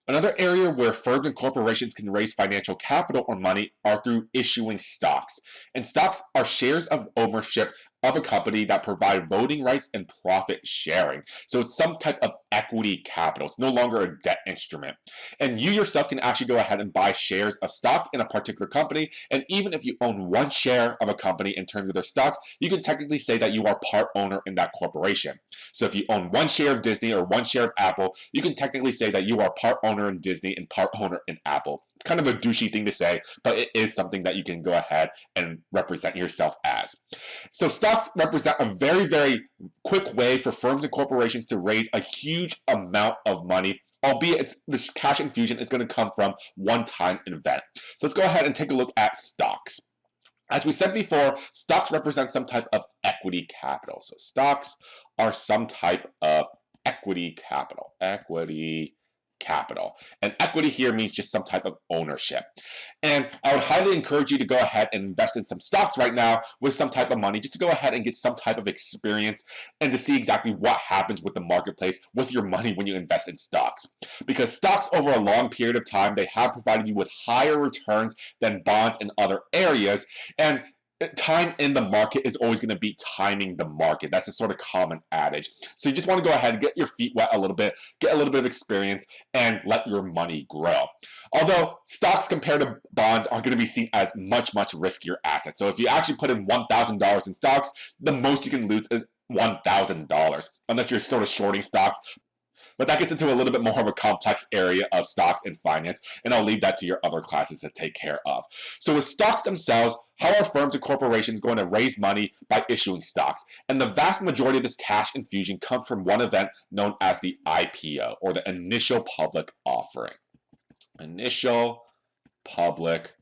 Another area where firms and corporations can raise financial capital or money are through issuing stocks. And stocks are shares of ownership of a company that provide voting rights and profit sharing. So it's some type of equity capital. It's no longer a debt instrument. And you yourself can actually go ahead and buy shares of stock in a particular company. And even if you own one share of a company in terms of their stock, you can technically say that you are part owner in that corporation. So if you own one share of Disney or one share of Apple, you can technically say that you are part owner in Disney and part owner in Apple. It's kind of a douchey thing to say, but it is something that you can go ahead and represent yourself as. So stocks represent a very quick way for firms and corporations to raise a huge amount of money, albeit this cash infusion is going to come from one-time event. So let's go ahead and take a look at stocks. As we said before, stocks represent some type of equity capital. So stocks are some type of equity capital. And equity here means just some type of ownership. And I would highly encourage you to go ahead and invest in some stocks right now with some type of money, just to go ahead and get some type of experience and to see exactly what happens with the marketplace with your money when you invest in stocks. Because stocks over a long period of time, they have provided you with higher returns than bonds in other areas. And time in the market is always going to be timing the market. That's a sort of common adage. So you just want to go ahead and get your feet wet a little bit, get a little bit of experience, and let your money grow. Although stocks compared to bonds are going to be seen as much riskier assets. So if you actually put in $1,000 in stocks, the most you can lose is $1,000, unless you're sort of shorting stocks. But that gets into a little bit more of a complex area of stocks and finance, and I'll leave that to your other classes to take care of. So with stocks themselves, how are firms and corporations going to raise money by issuing stocks? And the vast majority of this cash infusion comes from one event known as the IPO, or the initial public offering. Initial public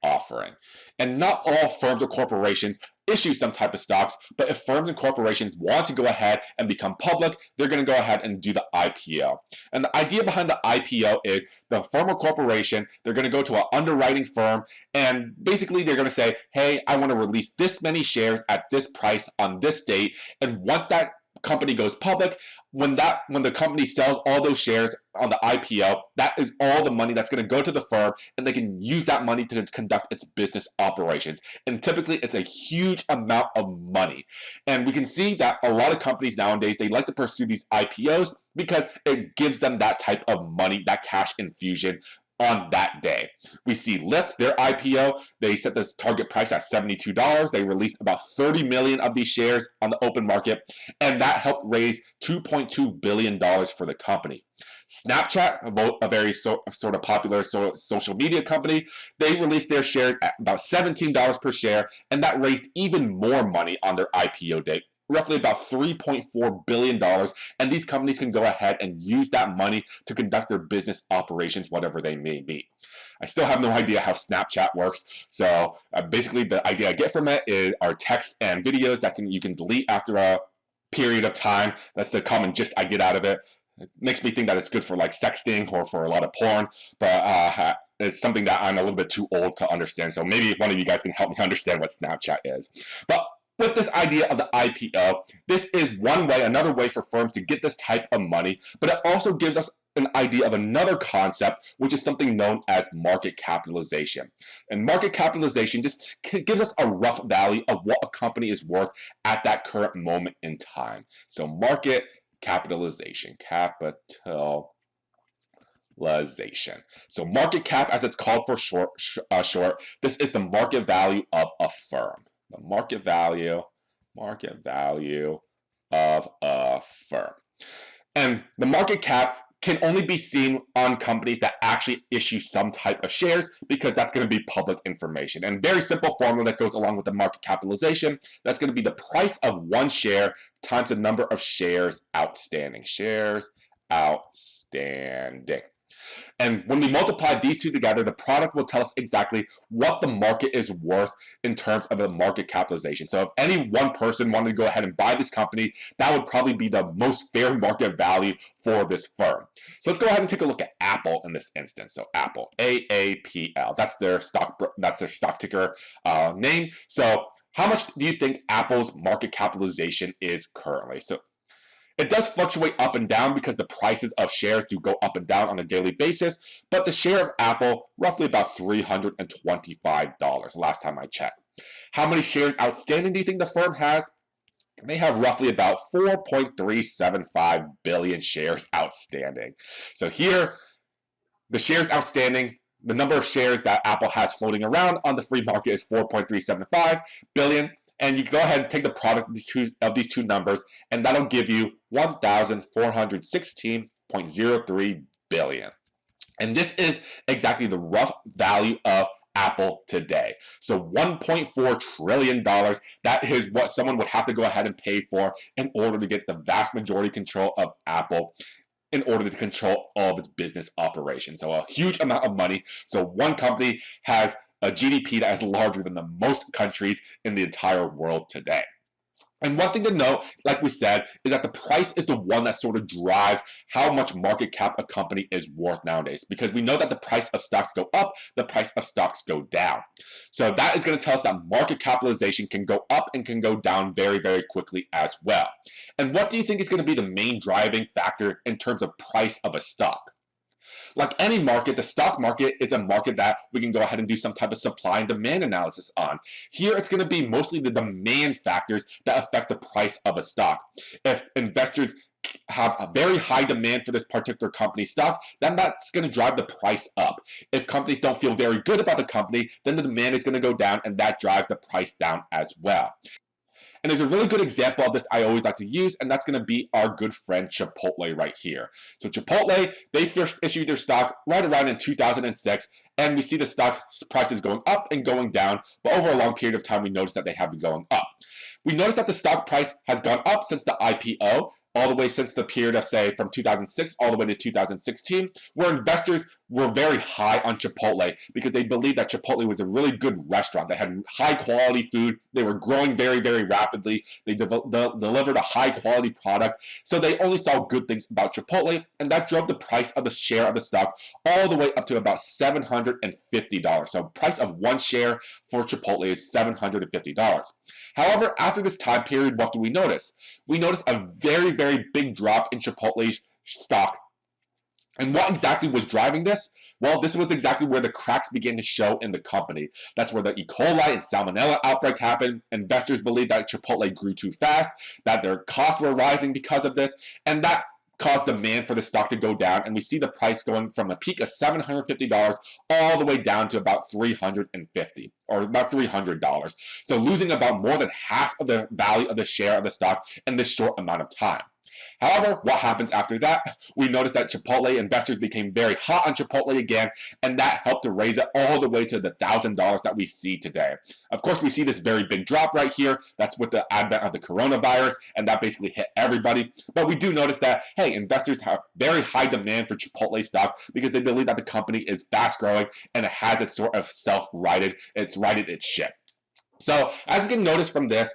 offering. And not all firms or corporations issue some type of stocks, but if firms and corporations want to go ahead and become public, they're going to go ahead and do the IPO. And the idea behind the IPO is the firm or corporation, they're going to go to an underwriting firm, and basically they're going to say, hey, I want to release this many shares at this price on this date, and once that company goes public, when the company sells all those shares on the IPO, that is all the money that's going to go to the firm, and they can use that money to conduct its business operations. And typically, it's a huge amount of money. And we can see that a lot of companies nowadays, they like to pursue these IPOs because it gives them that type of money, that cash infusion on that day. We see Lyft, their IPO, they set this target price at $72. They released about 30 million of these shares on the open market, and that helped raise $2.2 billion for the company. Snapchat, a very sort of popular social media company, they released their shares at about $17 per share, and that raised even more money on their IPO date, roughly about $3.4 billion, and these companies can go ahead and use that money to conduct their business operations, whatever they may be. I still have no idea how Snapchat works, so basically the idea I get from it are texts and videos that you can delete after a period of time. That's the common gist I get out of it. It makes me think that it's good for like sexting or for a lot of porn, but it's something that I'm a little bit too old to understand, so maybe one of you guys can help me understand what Snapchat is. But with this idea of the IPO, this is one way, another way for firms to get this type of money, but it also gives us an idea of another concept, which is something known as market capitalization. And market capitalization just gives us a rough value of what a company is worth at that current moment in time. So market capitalization, So market cap, as it's called for short, this is the market value of a firm. The market value of a firm. And the market cap can only be seen on companies that actually issue some type of shares, because that's going to be public information. And very simple formula that goes along with the market capitalization, that's going to be the price of one share times the number of shares outstanding. And when we multiply these two together, the product will tell us exactly what the market is worth in terms of the market capitalization. So if any one person wanted to go ahead and buy this company, that would probably be the most fair market value for this firm. So let's go ahead and take a look at Apple in this instance. So Apple, AAPL, that's their stock ticker name. So how much do you think Apple's market capitalization is currently? So It does fluctuate up and down because the prices of shares do go up and down on a daily basis, but the share of Apple, roughly about $325 last time I checked. How many shares outstanding do you think the firm has? They have roughly about 4.375 billion shares outstanding. So here, the shares outstanding, the number of shares that Apple has floating around on the free market is 4.375 billion. And you go ahead and take the product of these two numbers, and that'll give you 1,416.03 billion. And this is exactly the rough value of Apple today. So $1.4 trillion, that is what someone would have to go ahead and pay for in order to get the vast majority control of Apple, in order to control all of its business operations. So a huge amount of money. So one company has a GDP that is larger than the most countries in the entire world today. And one thing to note, like we said, is that the price is the one that sort of drives how much market cap a company is worth nowadays. Because we know that the price of stocks go up, the price of stocks go down. So that is going to tell us that market capitalization can go up and can go down very, very quickly as well. And what do you think is going to be the main driving factor in terms of price of a stock? Like any market, the stock market is a market that we can go ahead and do some type of supply and demand analysis on. Here, it's going to be mostly the demand factors that affect the price of a stock. If investors have a very high demand for this particular company stock, then that's going to drive the price up. If companies don't feel very good about the company, then the demand is going to go down, and that drives the price down as well. And there's a really good example of this I always like to use, and that's going to be our good friend Chipotle right here. So Chipotle, they first issued their stock right around in 2006, and we see the stock prices going up and going down, but over a long period of time, we notice that they have been going up. We notice that the stock price has gone up since the IPO, all the way since the period of, say, from 2006 all the way to 2016, where investors were very high on Chipotle because they believed that Chipotle was a really good restaurant. They had high quality food. They were growing very, very rapidly. They delivered a high quality product. So they only saw good things about Chipotle, and that drove the price of the share of the stock all the way up to about $750. So price of one share for Chipotle is $750. However, after this time period, what do we notice? We notice a very, very big drop in Chipotle's stock. And what exactly was driving this? Well, this was exactly where the cracks began to show in the company. That's where the E. coli and salmonella outbreak happened. Investors believed that Chipotle grew too fast, that their costs were rising because of this, and that caused demand for the stock to go down. And we see the price going from a peak of $750 all the way down to about $350 or about $300. So losing about more than half of the value of the share of the stock in this short amount of time. However, what happens after that? We noticed that Chipotle investors became very hot on Chipotle again, and that helped to raise it all the way to the $1,000 that we see today. Of course, we see this very big drop right here. That's with the advent of the coronavirus, and that basically hit everybody. But we do notice that, hey, investors have very high demand for Chipotle stock because they believe that the company is fast growing and it has its sort of self-righted, it's righted its ship. So as we can notice from this,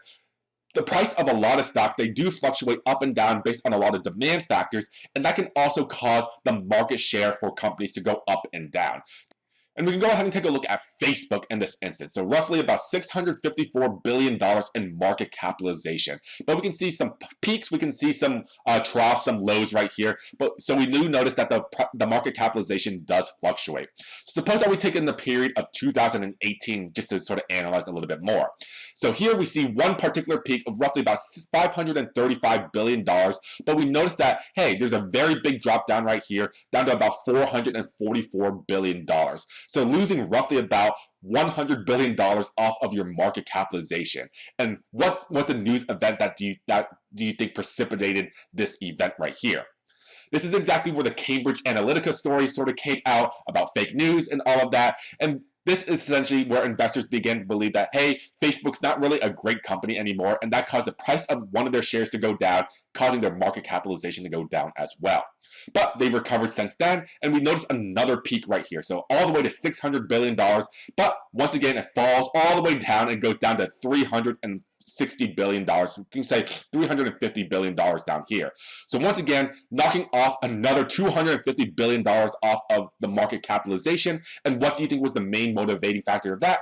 the price of a lot of stocks, they do fluctuate up and down based on a lot of demand factors, and that can also cause the market share for companies to go up and down. And we can go ahead and take a look at Facebook in this instance. So roughly about $654 billion in market capitalization. But we can see some peaks, we can see some troughs, some lows right here. But so we do notice that the market capitalization does fluctuate. Suppose that we take in the period of 2018 just to sort of analyze a little bit more. So here we see one particular peak of roughly about $535 billion. But we notice that, hey, there's a very big drop down right here, down to about $444 billion. So losing roughly about $100 billion off of your market capitalization. And what was the news event that do you think precipitated this event right here? This is exactly where the Cambridge Analytica story sort of came out about fake news and all of that. And this is essentially where investors began to believe that, hey, Facebook's not really a great company anymore, and that caused the price of one of their shares to go down, causing their market capitalization to go down as well. But they've recovered since then, and we notice another peak right here. So all the way to $600 billion, but once again, it falls all the way down and goes down to $360 billion. So you can say $350 billion down here. So once again, knocking off another $250 billion off of the market capitalization. And what do you think was the main motivating factor of that?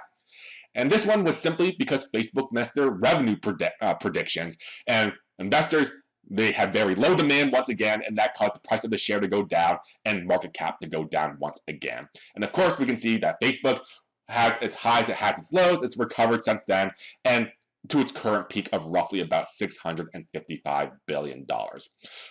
And this one was simply because Facebook missed their revenue predictions. And investors, They had very low demand once again, and that caused the price of the share to go down and market cap to go down once again. And of course, we can see that Facebook has its highs, it has its lows, it's recovered since then, and to its current peak of roughly about $655 billion.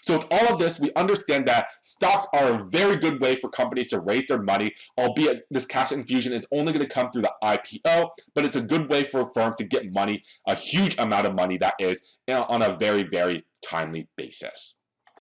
So with all of this, we understand that stocks are a very good way for companies to raise their money, albeit this cash infusion is only going to come through the IPO, but it's a good way for firms to get money, a huge amount of money that is, on a very, very timely basis.